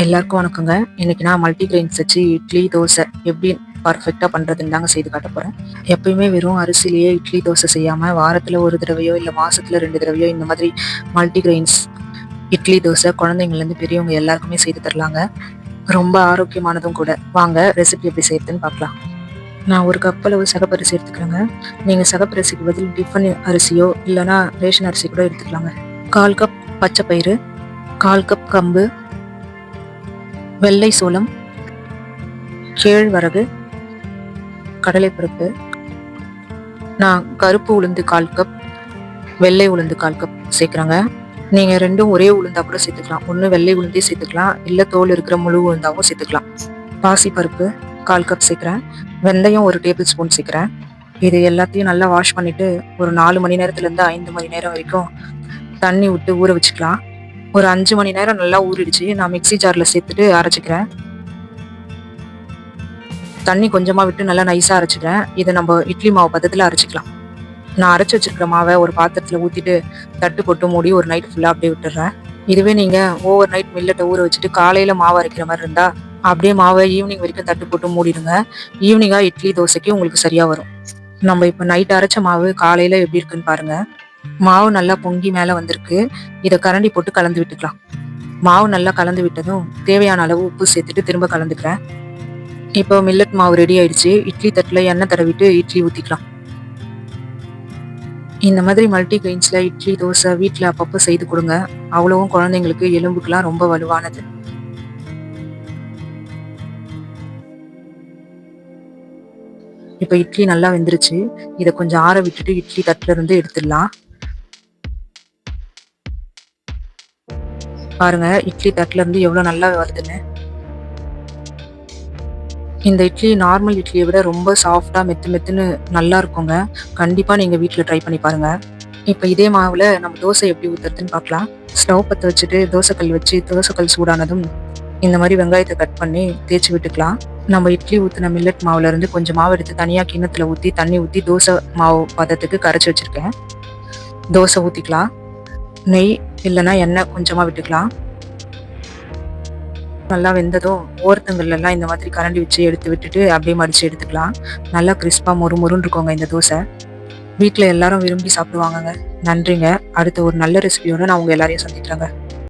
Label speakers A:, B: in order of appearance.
A: எல்லாருக்கும் வணக்கங்க. இன்னைக்கு நான் மல்டிகிரெயின்ஸ் வச்சு இட்லி, தோசை எப்படி பர்ஃபெக்டாக பண்ணுறதுன்னு தாங்க செய்து காட்ட போகிறேன். எப்பயுமே வெறும் அரிசிலேயே இட்லி, தோசை செய்யாமல் வாரத்தில் ஒரு தடவையோ இல்லை மாதத்தில் 2 தடவையோ இந்த மாதிரி மல்டிகிரெயின்ஸ் இட்லி, தோசை குழந்தைங்கள்லேருந்து பெரியவங்க எல்லாருக்குமே செய்து தரலாங்க. ரொம்ப ஆரோக்கியமானதும் கூட. வாங்க ரெசிபி எப்படி செய்யறதுன்னு பார்க்கலாம். நான் ஒரு கப் அளவு சகப்பரிசி எடுத்துக்கிறேங்க. நீங்கள் சகப்பரிசிக்கு பதில் டிஃபன் அரிசியோ இல்லைனா ரேஷன் அரிசி கூட எடுத்துக்கலாங்க. 1/4 கப் பச்சை பயிறு, 1/4 கப் கம்பு, வெள்ளை சோளம், கேழ்வரகு, கடலைப்பருப்பு, நான் கருப்பு உளுந்து 1/4 கப், வெள்ளை உளுந்து 1/4 கப் சேர்க்குறேங்க. நீங்கள் ரெண்டும் ஒரே உளுந்தா கூட சேர்த்துக்கலாம். ஒன்று வெள்ளை உளுந்தே சேர்த்துக்கலாம், இல்லை தோல் இருக்கிற முழு உளுந்தாவும் சேர்த்துக்கலாம். பாசிப்பருப்பு 1/4 கப் சேர்க்குறேன். வெந்தயம் 1 டேபிள் ஸ்பூன் சேர்க்குறேன். இது எல்லாத்தையும் நல்லா வாஷ் பண்ணிவிட்டு ஒரு 4 மணி நேரத்துலேருந்து 5 மணி நேரம் வரைக்கும் தண்ணி விட்டு ஊற வச்சுக்கலாம். ஒரு 5 மணி நேரம் நல்லா ஊறிடுச்சு. நான் மிக்ஸி ஜாரில் சேர்த்துட்டு அரைச்சிக்கிறேன். தண்ணி கொஞ்சமாக விட்டு நல்லா நைஸாக அரைச்சிக்கிறேன். இதை நம்ம இட்லி மாவு பதத்தில் அரைச்சிக்கலாம். நான் அரைச்சி வச்சிருக்கிற மாவை ஒரு பாத்திரத்தில் ஊற்றிட்டு தட்டு போட்டு மூடி ஒரு நைட் ஃபுல்லாக அப்படியே விட்டுடுறேன். இதுவே நீங்கள் ஓவர் நைட் மில்லட்டை ஊற வச்சுட்டு காலையில் மாவு அரைக்கிற மாதிரி இருந்தால் அப்படியே மாவை ஈவினிங் வரைக்கும் தட்டு போட்டு மூடிடுங்க. ஈவினிங்காக இட்லி தோசைக்கு உங்களுக்கு சரியாக வரும். நம்ம இப்போ நைட் அரைச்ச மாவு காலையில் எப்படி இருக்குன்னு பாருங்கள். மாவு நல்லா பொங்கி மேலே வந்திருக்கு. இதை கரண்டி போட்டு கலந்து விட்டுக்கலாம். மாவு நல்லா கலந்து விட்டதும் தேவையான அளவு உப்பு சேர்த்துட்டு திரும்ப கலந்துக்கிறேன். இப்போ மில்லட் மாவு ரெடி ஆயிடுச்சு. இட்லி தட்டில் எண்ணெய் தடவிட்டு இட்லி ஊற்றிக்கலாம். இந்த மாதிரி மல்டி கிரெயின்ஸில் இட்லி, தோசை வீட்டில் அப்பப்போ செய்து கொடுங்க. அவ்வளவும் குழந்தைங்களுக்கு எலும்புக்கெல்லாம் ரொம்ப வலுவானது. இப்போ இட்லி நல்லா வெந்துருச்சு. இதை கொஞ்சம் ஆற விட்டுட்டு இட்லி தட்டுல இருந்து எடுத்துடலாம். பாருங்க இட்லி தட்டுல இருந்து எவ்வளவு நல்லா வருதுன்னு. இந்த இட்லி நார்மல் இட்லியை விட ரொம்ப சாஃப்டா மெத்துன்னு நல்லா இருக்குங்க. கண்டிப்பா நீங்க வீட்டுல ட்ரை பண்ணி பாருங்க. இப்ப இதே மாவுல நம்ம தோசை எப்படி ஊத்துறதுன்னு பார்க்கலாம். ஸ்டவ் பற்ற வச்சுட்டு தோசைக்கல் வச்சு தோசைக்கல் சூடானதும் இந்த மாதிரி வெங்காயத்தை கட் பண்ணி தேய்ச்சி விட்டுக்கலாம். நம்ம இட்லி ஊற்றின மில்லட் மாவுல இருந்து கொஞ்சம் மாவு எடுத்து தனியா கிண்ணத்துல ஊற்றி தண்ணி ஊற்றி தோசை மாவு பதத்துக்கு கரைச்சி வச்சிருக்கேன். தோசை ஊற்றிக்கலாம். நெய் இல்லைன்னா எண்ணெய் கொஞ்சமாக விட்டுக்கலாம். நல்லா வெந்ததும் ஓரத்துங்கள்லாம் இந்த மாதிரி கரண்டி வச்சு எடுத்து விட்டுட்டு அப்படியே மடித்து எடுத்துக்கலாம். நல்லா கிறிஸ்பாக மொறுன்னு இருக்குங்க இந்த தோசை. வீட்டில் எல்லாரும் விரும்பி சாப்பிடுவாங்கங்க. நன்றிங்க. அடுத்த ஒரு நல்ல ரெசிபியோட நான் உங்கள் எல்லாரையும் சந்திக்கிறேங்க.